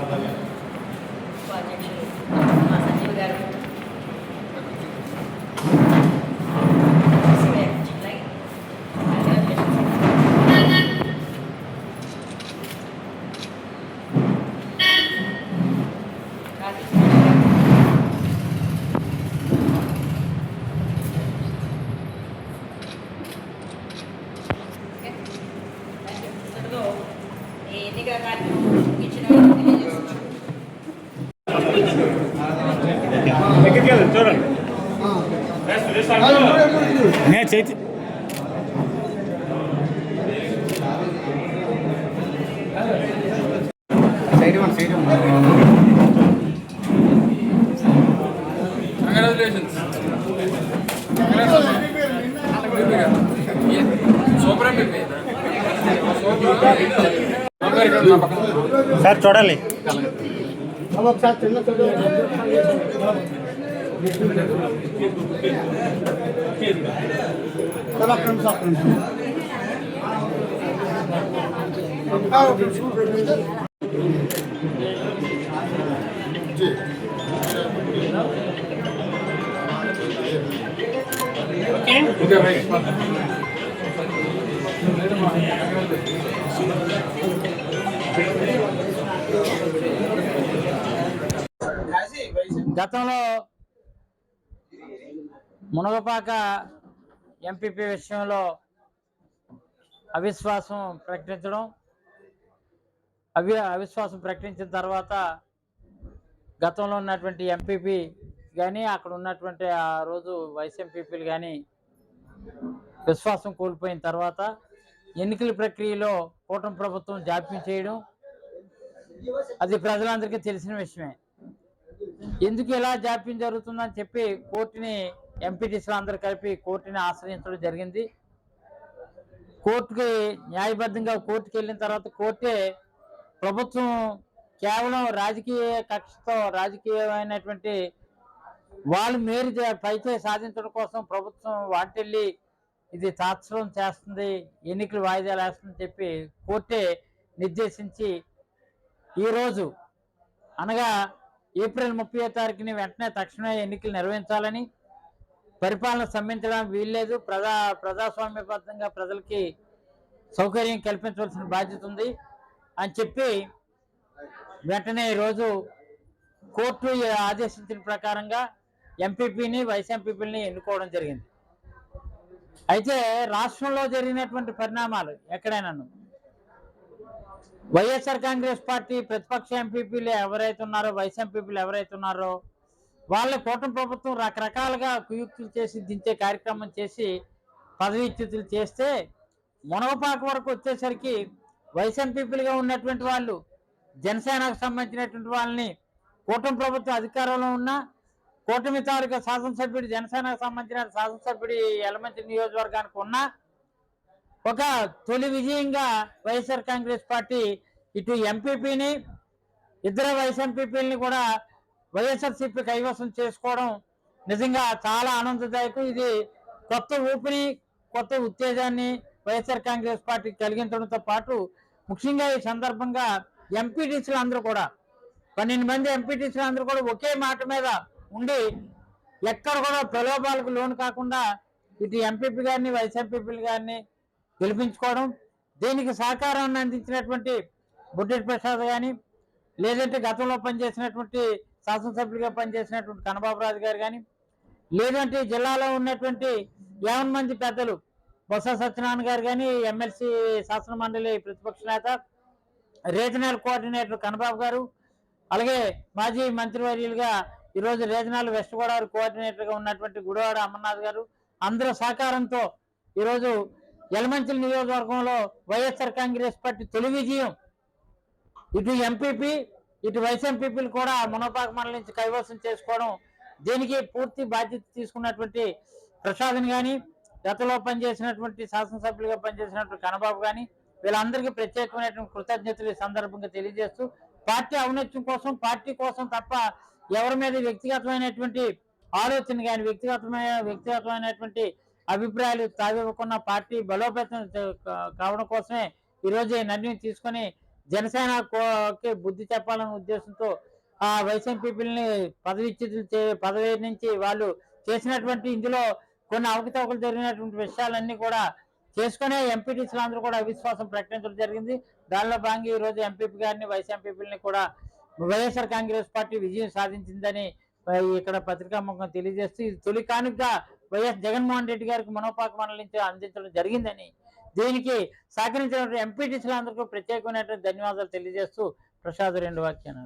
ఉపాధ్యక్షులు మా సంజీవ్ గారు, ఈ ఎన్నికల కార్యక్రమం ముగించిన చూడండి చేతి సార్ చూడాలి గతంలో మునగపాక ఎంపీపీ విషయంలో అవిశ్వాసం ప్రకటించిన తర్వాత గతంలో ఉన్నటువంటి ఎంపీపీ కానీ అక్కడ ఉన్నటువంటి ఆ రోజు వైస్ ఎంపీపీలు కానీ విశ్వాసం కోల్పోయిన తర్వాత ఎన్నికల ప్రక్రియలో కూటమి ప్రభుత్వం జాప్యం చేయడం అది ప్రజలందరికీ తెలిసిన విషయమే. ఎందుకు ఇలా జాప్యం జరుగుతుందని చెప్పి కోర్టుని ఎంపీటీసీలు అందరూ కలిపి కోర్టుని ఆశ్రయించడం జరిగింది. కోర్టుకి న్యాయబద్ధంగా కోర్టుకి వెళ్ళిన తర్వాత కోర్టే ప్రభుత్వం కేవలం రాజకీయ కక్షతో రాజకీయమైనటువంటి వాళ్ళు మేలు పైచే సాధించడం కోసం ప్రభుత్వం వాటిల్లి ఇది తాత్సరం చేస్తుంది, ఎన్నికలు వాయిదాలు వేస్తుందని చెప్పి కోర్టే నిర్దేశించి ఈరోజు అనగా ఏప్రిల్ 30వ తారీఖుని వెంటనే తక్షణమే ఎన్నికలు నిర్వహించాలని, పరిపాలన స్తంభించడానికి వీల్లేదు, ప్రజాస్వామ్యబద్ధంగా ప్రజలకి సౌకర్యం కల్పించవలసిన బాధ్యత ఉంది అని చెప్పి వెంటనే ఈరోజు కోర్టు ఆదేశించిన ప్రకారంగా ఎంపీపీని వైస్ ఎంపీపీని ఎన్నుకోవడం జరిగింది. అయితే రాష్ట్రంలో జరిగినటువంటి పరిణామాలు ఎక్కడైనాను వైఎస్ఆర్ కాంగ్రెస్ పార్టీ ప్రతిపక్ష ఎంపీపీలు ఎవరైతే ఉన్నారో వైస్ ఎంపీపీలు ఎవరైతే ఉన్నారో వాళ్ళ కూటమి ప్రభుత్వం రకరకాలుగా కుయుక్తులు చేసి దించే కార్యక్రమం చేసి పదవీచ్యుతులు చేస్తే మునగపాక వరకు వచ్చేసరికి వైస్ ఎంపీపీలుగా ఉన్నటువంటి వాళ్ళు జనసేనకు సంబంధించినటువంటి వాళ్ళని కూటమి ప్రభుత్వం అధికారంలో ఉన్న కూటమి తాలూకా శాసనసభ్యుడు జనసేనకు సంబంధించిన శాసనసభ్యుడి యలమంచిలి నియోజకవర్గానికి ఉన్న ఒక తొలి విజయంగా వైఎస్ఆర్ కాంగ్రెస్ పార్టీ ఇటు ఎంపీపీని ఇద్దరు వైస్ ఎంపీపీలని కూడా వైఎస్ఆర్సీపీ కైవసం చేసుకోవడం నిజంగా చాలా ఆనందదాయకం. ఇది కొత్త ఊపిరి కొత్త ఉత్తేజాన్ని వైఎస్ఆర్ కాంగ్రెస్ పార్టీకి కలిగించడంతో పాటు ముఖ్యంగా ఈ సందర్భంగా ఎంపీటీసీలు అందరూ కూడా 12 మంది ఎంపీటీసీలు అందరూ కూడా ఒకే మాట మీద ఉండి ఎక్కడ కూడా ప్రలోభాలకు లోను కాకుండా ఇటు ఎంపీపీ గారిని వైస్ ఎంపీపీలు గారిని గెలిపించుకోవడం, దీనికి సహకారాన్ని అందించినటువంటి బుడ్డెటి ప్రసాద్ కానీ లేదంటే గతంలో పనిచేసినటువంటి శాసనసభ్యులుగా పనిచేసినటువంటి కన్నబాబురాజు గారు కానీ లేదంటే జిల్లాలో ఉన్నటువంటి 50 మంది పెద్దలు బొత్స సత్యనారాయణ గారు కానీ ఎమ్మెల్సీ శాసన మండలి ప్రతిపక్ష నేత రీజనల్ కోఆర్డినేటర్ కన్నబాబు గారు, అలాగే మాజీ మంత్రివర్యులుగా ఈరోజు రీజనల్ వెస్ట్ గోదావరి కోఆర్డినేటర్గా ఉన్నటువంటి గుడివాడ అమర్నాథ్ గారు అందరూ సహకారంతో ఈరోజు యలమంచిలి నియోజకవర్గంలో వైఎస్ఆర్ కాంగ్రెస్ పార్టీ తొలి విజయం ఇటు ఎంపీపీ ఇటు వైస్ ఎంపీపీలు కూడా మునగపాక మండలం నుంచి కైవసం చేసుకోవడం, దీనికి పూర్తి బాధ్యత తీసుకున్నటువంటి ప్రసాద్ని కానీ గతంలో పనిచేసినటువంటి శాసనసభ్యులుగా పనిచేసినటువంటి కన్నబాబు కానీ వీళ్ళందరికీ ప్రత్యేకమైనటువంటి కృతజ్ఞతలు ఈ సందర్భంగా తెలియజేస్తూ పార్టీ ఔన్నత్యం కోసం పార్టీ కోసం తప్ప ఎవరి మీద వ్యక్తిగతమైనటువంటి ఆలోచన కానీ వ్యక్తిగతమైనటువంటి అభిప్రాయాలు తావివ్వకుండా పార్టీ బలోపేతం కావడం కోసమే ఈరోజు నిర్ణయం తీసుకొని జనసేనకి బుద్ధి చెప్పాలనే ఉద్దేశంతో ఆ వైస్ ఎంపీపీలని పదవి నుంచి వాళ్ళు చేసినటువంటి ఇందులో కొన్ని అవకతవకలు జరిగినటువంటి విషయాలన్నీ కూడా చేసుకునే ఎంపీటీసీలు అందరూ కూడా అవిశ్వాసం ప్రకటించడం జరిగింది. దానిలో భాగంగా ఈ రోజు ఎంపీపీ గారిని వైస్ ఎంపీపీలని కూడా వైఎస్ఆర్ కాంగ్రెస్ పార్టీ విజయం సాధించిందని ఇక్కడ పత్రికాముఖంగా తెలియజేస్తూ ఇది తొలి కానుకగా వైఎస్ జగన్మోహన్ రెడ్డి గారికి మనోపాక మండలి నుంచి అందించడం జరిగిందని, దీనికి సహకరించిన ఎంపీటీసీలందరికీ ప్రత్యేకమైనటువంటి ధన్యవాదాలు తెలియజేస్తూ ప్రసాద్ 2 వాక్యాలు.